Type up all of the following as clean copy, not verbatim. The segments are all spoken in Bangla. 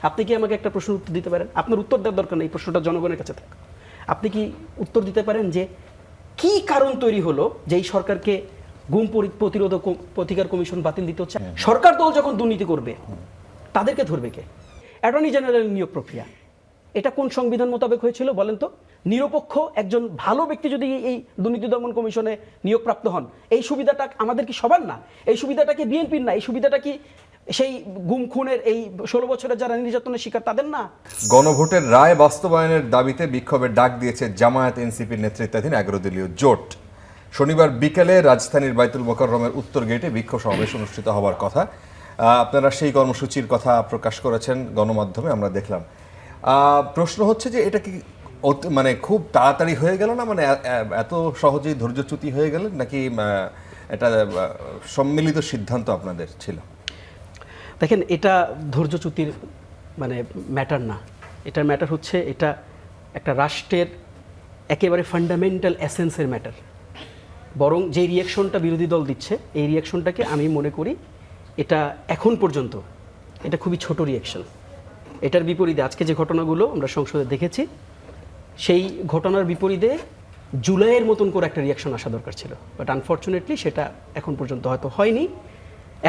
আপনি কি আমাকে একটা প্রশ্ন উত্তর দিতে পারেন? আপনার উত্তর দেওয়ার দরকার নেই, প্রশ্নটা জনগণের কাছে থাক। আপনি কি উত্তর দিতে পারেন যে কি কারণ তৈরি হলো যে এই সরকারকে গুম প্রতিরোধ প্রতিকার কমিশন বাতিল দিতে হচ্ছে? সরকার দল যখন দুর্নীতি করবে তাদেরকে ধরবে কে? অ্যাটর্নি জেনারেল নিয়োগ প্রক্রিয়া এটা কোন সংবিধান মোতাবেক হয়েছিল বলেন তো? নিরপেক্ষ একজন ভালো ব্যক্তি যদি এই দুর্নীতি দমন কমিশনে নিয়োগপ্রাপ্ত হন, এই সুবিধাটা আমাদের কি সবার না? এই সুবিধাটা কি বিএনপির না? এই সুবিধাটা কি সেই গুম খুনের এই 16 বছরের যারা নির্যাতনের শিকার তাদের না? গণভোটের রায় বাস্তবায়নের দাবিতে বিক্ষোভের ডাক দিয়েছে জামায়াত এনসিপির নেতৃত্বাধীন 11 দলীয় জোট। শনিবার বিকেলে রাজধানীর বাইতুল মোকাররমের উত্তর গেটে বিক্ষোভ সমাবেশ অনুষ্ঠিত হওয়ার কথা। আপনারা সেই কর্মসূচির কথা প্রকাশ করেছেন গণমাধ্যমে, আমরা দেখলাম। প্রশ্ন হচ্ছে যে এটা কি মানে খুব তাড়াতাড়ি হয়ে গেল না, মানে এত সহজেই ধৈর্যচ্যুতি হয়ে গেল নাকি এটা সম্মিলিত সিদ্ধান্ত আপনাদের ছিল? দেখেন, এটা ধৈর্যচ্যুতির মানে ম্যাটার না। এটার ম্যাটার হচ্ছে এটা একটা রাষ্ট্রের একেবারে ফান্ডামেন্টাল এসেন্সের ম্যাটার। বরং যে রিয়াকশনটা বিরোধী দল দিচ্ছে এই রিয়াকশনটাকে আমি মনে করি এটা এখন পর্যন্ত এটা খুবই ছোট রিয়াকশন। এটার বিপরীতে আজকে যে ঘটনাগুলো আমরা সংসদে দেখেছি সেই ঘটনার বিপরীতে জুলাইয়ের মতন করে একটা রিয়াকশন আসা দরকার ছিল, বাট আনফর্চুনেটলি সেটা এখন পর্যন্ত হয়তো হয়নি।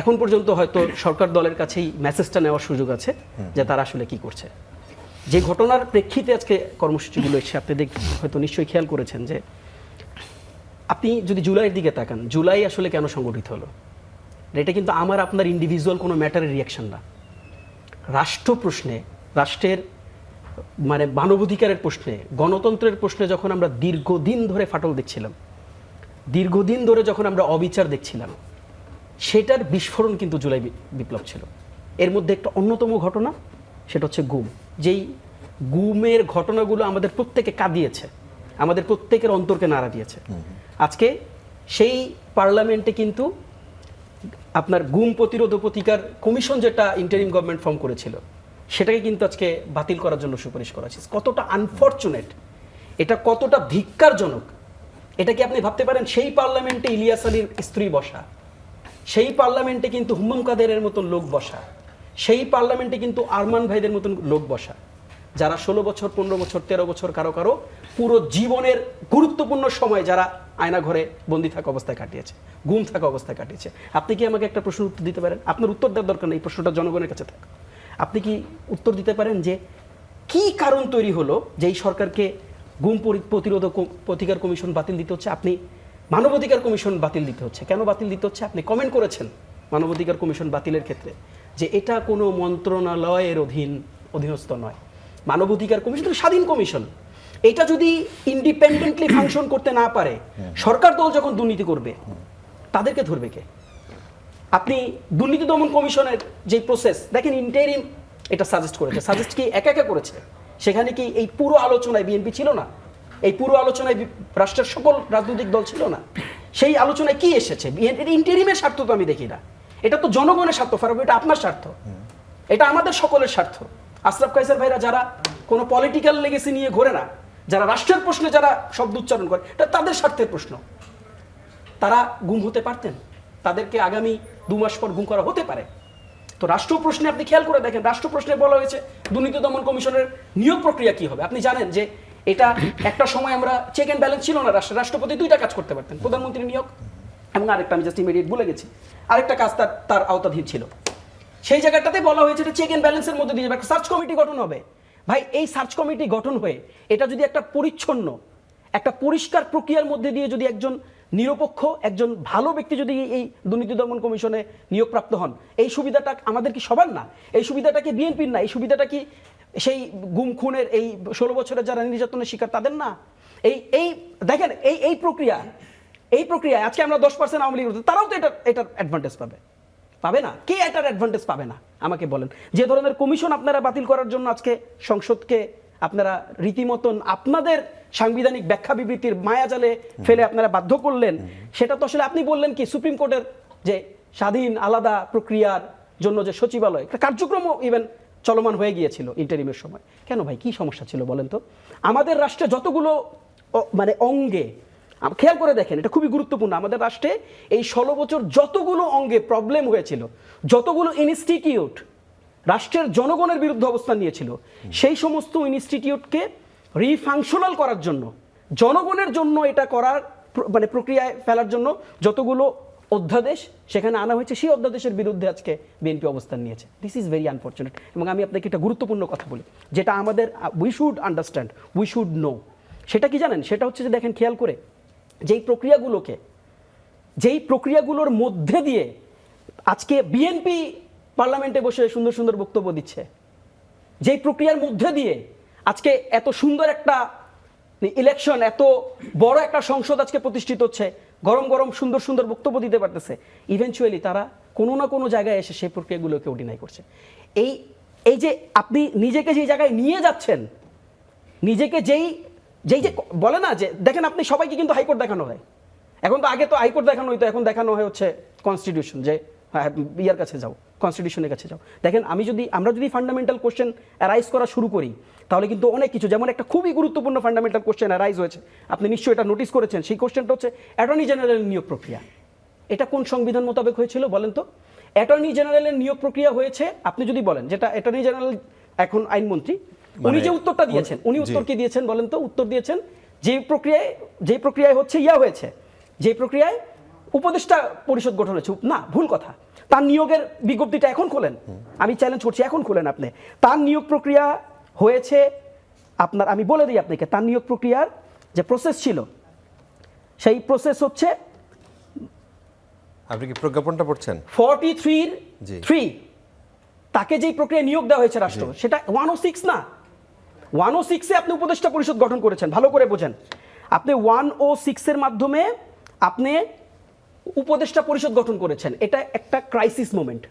এখন পর্যন্ত হয়তো সরকার দলের কাছেই মেসেজটা নেওয়ার সুযোগ আছে যে তারা আসলে কি করছে। যে ঘটনার প্রেক্ষিতে আজকে কর্মসূচিগুলো এসে আপনি হয়তো নিশ্চয়ই খেয়াল করেছেন যে আপনি যদি জুলাইয়ের দিকে তাকান, জুলাই আসলে কেন সংগঠিত হলো, এটা কিন্তু আমার আপনার ইন্ডিভিজুয়াল কোনো ম্যাটারের রিয়াকশন না। রাষ্ট্র প্রশ্নে, রাষ্ট্রের মানে মানবাধিকারের প্রশ্নে, গণতন্ত্রের প্রশ্নে যখন আমরা দীর্ঘদিন ধরে ফাটল দেখছিলাম, দীর্ঘদিন ধরে যখন আমরা অবিচার দেখছিলাম, সেটার বিস্ফোরণ কিন্তু জুলাই বিপ্লব ছিল। এর মধ্যে একটা অন্যতম ঘটনা সেটা হচ্ছে গুম। যেই গুমের ঘটনাগুলো আমাদের প্রত্যেকে কাঁদিয়েছে, আমাদের প্রত্যেকের অন্তরকে নাড়া দিয়েছে। আজকে সেই পার্লামেন্টে কিন্তু আপনার গুম প্রতিরোধ ও প্রতিকার কমিশন যেটা ইন্টারিম গভর্নমেন্ট ফর্ম করেছিল সেটাকে কিন্তু আজকে বাতিল করার জন্য সুপারিশ করা হয়েছে। কতটা আনফর্চুনেট, এটা কতটা ধিক্কারজনক, এটা কি আপনি ভাবতে পারেন? সেই পার্লামেন্টে ইলিয়াস আলীর স্ত্রী বসা, সেই পার্লামেন্টে কিন্তু হুম্মাম কাদেরের মতন লোক বসা, সেই পার্লামেন্টে কিন্তু আরমান ভাইদের মতন লোক বসা, যারা 16 বছর 15 বছর 13 বছর কারো কারো পুরো জীবনের গুরুত্বপূর্ণ সময় যারা আয়না ঘরে বন্দি থাকা অবস্থায় কাটিয়েছে, গুম থাকা অবস্থায় কাটিয়েছে। আপনি কি আমাকে একটা প্রশ্ন উত্তর দিতে পারেন? আপনার উত্তর দেওয়ার দরকার নেই, প্রশ্নটা জনগণের কাছে থাক। আপনি কি উত্তর দিতে পারেন যে কি কারণ তৈরি হলো যে এই সরকারকে গুম প্রতিরোধ প্রতিকার কমিশন বাতিল দিতে হচ্ছে? আপনি মানবাধিকার কমিশন বাতিল দিতে হচ্ছে কেন? বাতিল দিতে হচ্ছে আপনি কমেন্ট করেছেন মানবাধিকার কমিশন বাতিলের ক্ষেত্রে যে এটা কোনো মন্ত্রণালয়ের অধীনস্থ নয়। মানবাধিকার কমিশন স্বাধীন কমিশন, এটা যদি ইন্ডিপেন্ডেন্টলি ফাংশন করতে না পারে, সরকার দল যখন দুর্নীতি করবে তাদেরকে ধরবে কে? আপনি দুর্নীতি দমন কমিশনের যে প্রসেস দেখেন, ইন্টারিম এটা সাজেস্ট করেছে, সাজেস্ট কি একা একা করেছে? সেখানে কি এই পুরো আলোচনায় বিএনপি ছিল না? এই পুরো আলোচনায় রাষ্ট্রের সকল রাজনৈতিক দল ছিল না? সেই আলোচনায় কি এসেছে? ইন্টারিমের স্বার্থ তো আমি দেখি না, এটা তো জনগণের স্বার্থ। ফারুক, এটা আপনার স্বার্থ, এটা আমাদের সকলের স্বার্থ। আশরাফ কায়সার ভাইরা যারা কোনো পলিটিক্যাল লেগেসি নিয়ে ঘোরে না, যারা রাষ্ট্রের প্রশ্নে যারা শব্দ উচ্চারণ করে, এটা তাদের স্বার্থের প্রশ্ন। তারা গুম হতে পারতেন, তাদেরকে আগামী 2 মাস পর গুম করা হতে পারে। তো রাষ্ট্র প্রশ্নে আপনি খেয়াল করে দেখেন, রাষ্ট্র প্রশ্নে বলা হয়েছে দুর্নীতি দমন কমিশনের নিয়োগ প্রক্রিয়া কি হবে। আপনি জানেন যে এটা একটা সময় আমরা চেক অ্যান্ড ব্যালেন্স ছিল না, রাষ্ট্রপতি 2টা কাজ করতে পারতেন, প্রধানমন্ত্রী নিয়োগ এবং আরেকটা আমি জাস্ট ইমিডিয়েট ভুলে গেছি, আরেকটা কাজ তার আওতাধীন ছিল। সেই জায়গাটাতে বলা হয়েছে এটা চেক অ্যান্ড ব্যালেন্সের মধ্যে দিয়ে একটা সার্চ কমিটি গঠন হবে। ভাই, এই সার্চ কমিটি গঠন হয়ে এটা যদি একটা পরিচ্ছন্ন, একটা পরিষ্কার প্রক্রিয়ার মধ্যে দিয়ে যদি একজন নিরপেক্ষ একজন ভালো ব্যক্তি যদি এই দুর্নীতি দমন কমিশনে নিয়োগপ্রাপ্ত হন, এই সুবিধাটা আমাদের কি সবার না? এই সুবিধাটা কি বিএনপির না? এই সুবিধাটা কি সেই গুম খুনের এই 16 বছরের যারা নির্যাতনের শিকার তাদের না? এই দেখেন, এই প্রক্রিয়া আজকে আমরা 10% আওয়ামী লীগ, তারাও তো এটার অ্যাডভান্টেজ পাবে না? কে এটার অ্যাডভান্টেজ পাবে না আমাকে বলেন? যে ধরনের কমিশন আপনারা বাতিল করার জন্য আজকে সংসদকে আপনারা রীতিমতন আপনাদের সাংবিধানিক ব্যাখ্যা বিবৃতির মায়াজালে ফেলে আপনারা বাধ্য করলেন, সেটা তো আসলে আপনি বললেন কি সুপ্রিম কোর্টের যে স্বাধীন আলাদা প্রক্রিয়ার জন্য যে সচিবালয়, একটা কার্যক্রমও ইভেন চলমান হয়ে গিয়েছিল ইন্টারিমের সময়। কেন ভাই, কি সমস্যা ছিল বলেন তো? আমাদের রাষ্ট্রে যতগুলো মানে অঙ্গে খেয়াল করে দেখেন, এটা খুবই গুরুত্বপূর্ণ। আমাদের রাষ্ট্রে এই 16 বছর যতগুলো অঙ্গে প্রবলেম হয়েছিল, যতগুলো ইনস্টিটিউট রাষ্ট্রের জনগণের বিরুদ্ধে অবস্থান নিয়েছিল, সেই সমস্ত ইনস্টিটিউটকে রিফাংশনাল করার জন্য, জনগণের জন্য এটা করার মানে প্রক্রিয়ায় ফেলার জন্য যতগুলো অধ্যাদেশ সেখানে আনা হয়েছে, সেই অধ্যাদেশের বিরুদ্ধে আজকে বিএনপি অবস্থান নিয়েছে। This is very unfortunate. এবং আমি আপনাকে একটা গুরুত্বপূর্ণ কথা বলি, যেটা আমাদের we should understand, we should know. সেটা কি জানেন? সেটা হচ্ছে যে দেখেন খেয়াল করে, যেই প্রক্রিয়াগুলোর মধ্যে দিয়ে আজকে বিএনপি পার্লামেন্টে বসে সুন্দর সুন্দর বক্তব্য দিচ্ছে, যেই প্রক্রিয়ার মধ্যে দিয়ে আজকে এত সুন্দর একটা ইলেকশন, এত বড় একটা সংসদ আজকে প্রতিষ্ঠিত হচ্ছে, গরম গরম সুন্দর সুন্দর বক্তব্য দিতে পারতেছে, ইভেনচুয়ালি তারা কোনো না কোনো জায়গায় এসে সেই প্রক্রিয়াগুলোকে ডিনাই করছে। এই যে আপনি নিজেকে যেই জায়গায় নিয়ে যাচ্ছেন, নিজেকে যেই যে বলে না যে দেখেন, আপনি সবাইকে কিন্তু হাইকোর্ট দেখানো হয় এখন, তো আগে তো হাইকোর্ট দেখানো হইতো, এখন দেখানো হয় হচ্ছে কনস্টিটিউশন, যে ইয়ার কাছে যাও, কনস্টিটিউশনের কাছে যাও। দেখেন আমরা যদি ফান্ডামেন্টাল কোশ্চেন অ্যারাইজ করা শুরু করি, তাহলে কিন্তু অনেক কিছু, যেমন একটা খুবই গুরুত্বপূর্ণ ফান্ডামেন্টাল কোশ্চেন অ্যারাইজ হয়েছে, আপনি নিশ্চয়ই এটা নোটিস করেছেন। সেই কোশ্চেনটা হচ্ছে অ্যাটর্নি জেনারেলের নিয়োগ প্রক্রিয়া। এটা কোন সংবিধান মোতাবেক হয়েছিল বলেন তো? অ্যাটর্নি জেনারেলের নিয়োগ প্রক্রিয়া হয়েছে, আপনি যদি বলেন, যেটা অ্যাটর্নি জেনারেল এখন আইনমন্ত্রী, উনি যে উত্তরটা দিয়েছেন, উনি উত্তর কি দিয়েছেন বলেন তো? উত্তর দিয়েছেন যে প্রক্রিয়ায় হচ্ছে হয়েছে, যে প্রক্রিয়ায় উপদেষ্টা পরিষদ গঠন হয়েছে। না, ভুল কথা। তার নিয়োগের বিজ্ঞপ্তিটা এখন খোলেন, আমি চ্যালেঞ্জ করছি, এখন খোলেন আপনি। তার নিয়োগ প্রক্রিয়া হয়েছে আপনার, আমি বলে দিই আপনাকে, তার নিয়োগ প্রক্রিয়ার যে প্রসেস ছিল, সেই প্রসেস হচ্ছে, আপনি কি প্রজ্ঞাপনটা পড়ছেন? 43(3) তাকে যেই প্রক্রিয়া নিয়োগ দেওয়া হয়েছে রাষ্ট্র, সেটা 106 না। 106-এ আপনি উপদেষ্টা পরিষদ গঠন করেছেন, ভালো করে বোঝেন। আপনি 106-এর মাধ্যমে আপনি উপদেষ্টা পরিষদ গঠন করেছেন। এটা একটা ক্রাইসিস মোমেন্ট।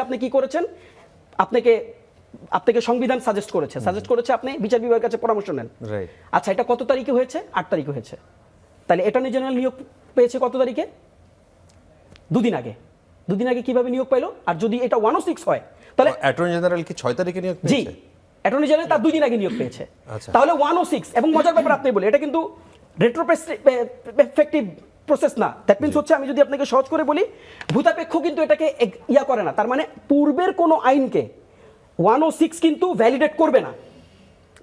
আপনি কি করেছেন? আপনাকে সংবিধান সাজেস্ট করেছে আপনি বিচার বিভাগের কাছে পরামর্শ নেন। আচ্ছা, এটা কত তারিখে হয়েছে? 8 তারিখে হয়েছে। তাহলে অ্যাটর্নি জেনারেল নিয়োগ পেয়েছে কত তারিখে? দুদিন আগে কিভাবে নিয়োগ পাইলো? আর যদি এটা 106 হয়, তাহলে অ্যাটর্নি জেনারেল কি 6 তারিখে নিয়োগ পেয়েছে? জি, অ্যাটর্নি জেনারেল তার 2 দিন আগে নিয়োগ পেয়েছে। তাহলে 106, এবং মজার ব্যাপার আপনি বলে, এটা কিন্তু রেট্রোস্পেক্টিভ প্রসেস না। দ্যাট মিন্স হচ্ছে, আমি যদি আপনাকে সহজ করে বলি, ভূতাপেক্ষ কিন্তু এটাকে করে না। তার মানে পূর্বের কোনো আইনকে 106 কিন্তু ভ্যালিডেট করবে না।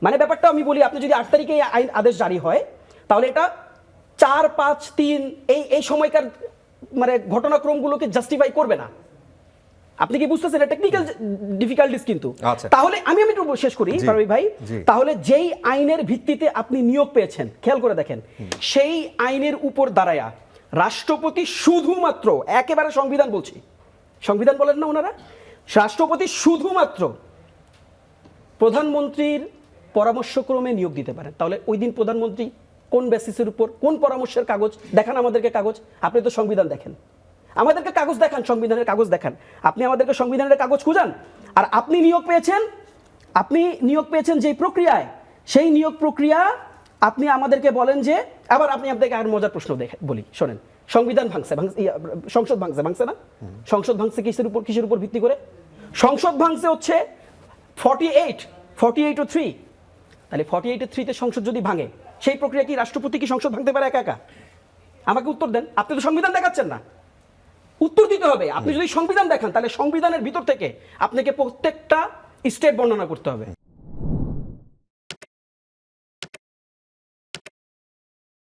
মানে ব্যাপারটা আমি বলি, আপনি যদি 8 তারিখে আইন আদেশ জারি হয়, তাহলে এটা 4, 5, 3 এই সময়কার মানে ঘটনাক্রমগুলোকে জাস্টিফাই করবে না। আপনি কি বুঝতেছেন? টেকনিক্যাল ডিফিকাল্টিস কিন্তু। তাহলে আমি একটু শেষ করি ফারুক ভাই। তাহলে যেই আইনের ভিত্তিতে আপনি নিয়োগ পেয়েছেন, খেয়াল করে দেখেন, সেই আইনের উপর দাঁড়ায়া রাষ্ট্রপতি শুধুমাত্র, একেবারে সংবিধান বলছি, সংবিধান বলেন না ওনারা, রাষ্ট্রপতি শুধুমাত্র প্রধানমন্ত্রীর পরামর্শক্রমে নিয়োগ দিতে পারেন। তাহলে ওই দিন প্রধানমন্ত্রী কোন বেসিসের উপর, কোন পরামর্শের কাগজ দেখান আমাদেরকে? কাগজ, আপনি তো সংবিধান দেখেন, আমাদেরকে কাগজ দেখান, সংবিধানের কাগজ দেখান। আপনি আমাদেরকে সংবিধানের কাগজ খুঁজান। আর আপনি নিয়োগ পেয়েছেন যেই প্রক্রিয়ায়, সেই নিয়োগ প্রক্রিয়া আপনি আমাদেরকে বলেন যে, আবার আপনাকে আর মজার প্রশ্ন বলি, শোনেন, সংবিধান সংসদ ভাঙছে না? সংসদ ভাঙছে কিসের উপর ভিত্তি করে? সংসদ ভাঙছে হচ্ছে 48(3). তাহলে 48(3)-তে সংসদ যদি ভাঙে, সেই প্রক্রিয়া কি রাষ্ট্রপতি কি সংসদ ভাঙতে পারে একা একা? আমাকে উত্তর দেন। আপনি তো সংবিধান দেখাচ্ছেন না, উত্তর দিতে হবে। আপনি যদি সংবিধান দেখান, তাহলে সংবিধানের ভিতর থেকে আপনাকে প্রত্যেকটা স্টেপ বর্ণনা করতে হবে।